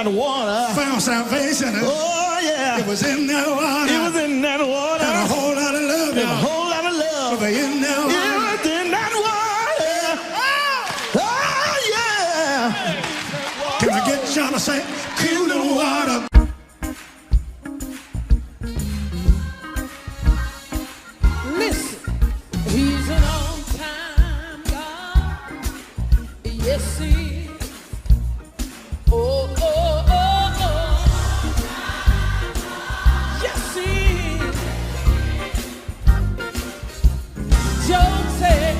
that water. Found salvation. Oh, yeah. It was in that water. It was in that water. And a whole lot of love. And a whole lot of love. But in that water. It was in that water. Oh, yeah. Can I get John to say, cool little water? Listen, he's an on-time God. Yes, he is. Oh, oh, oh, oh. Yes, he is. Job said,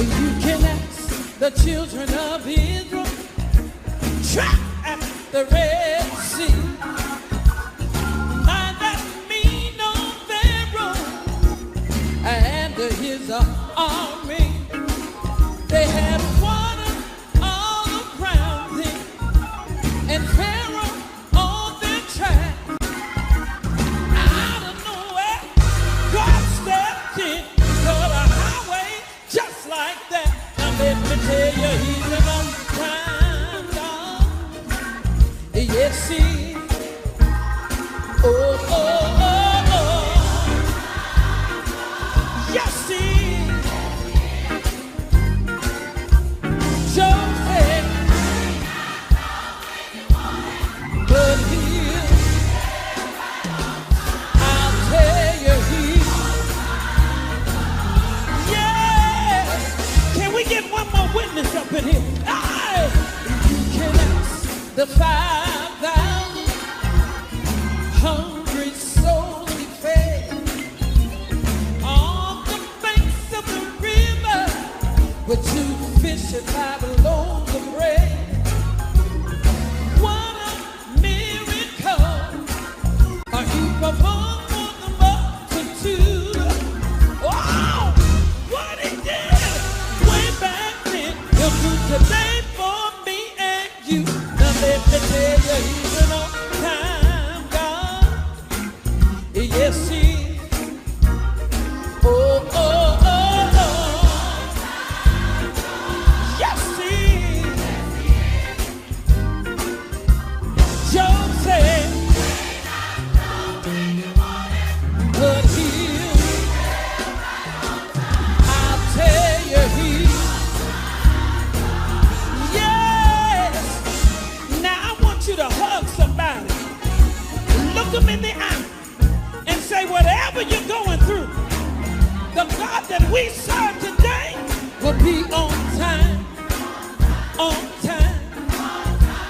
You can ask the children of Israel trapped at the Red Sea. By that mean no Pharaoh and his army, they had water all around them, and Pharaoh on their track. Out of nowhere, God stepped in, cut a highway just like that. Now let me tell you, he's an on-time God. Yes, he. Oh, oh, oh, oh. Yes, he. Joseph, but he, I'll tell you, he. Yeah. Can we get one more witness up in here? Aye. You can ask the 5,000 hungry souls he fed on the banks of the river with 2 fish and 5 loaves of bread. What a miracle! He performed for the multitude. Wow! What he did way back then, he'll do today for me and you. Now let me tell you, he's an on-time God. Yes, he is. Oh, oh, oh, oh. Yes, he is. Joseph, but he'll, I'll tell you, he. Yes. Now I want you to hug somebody. Look them in the eye and say, whatever you're going through, the God that we serve today will be on time, on time,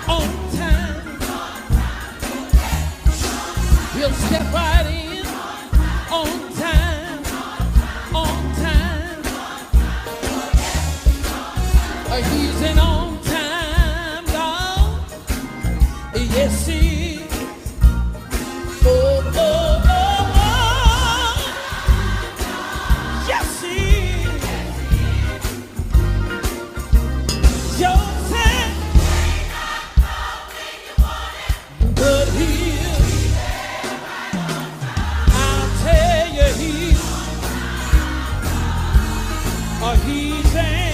on time. He'll step right in, on time, on time. He's an on-time God. Yes, he is. Oh, oh, oh, oh. Yes, he is. Joseph, but he'll, I'll tell you, he's an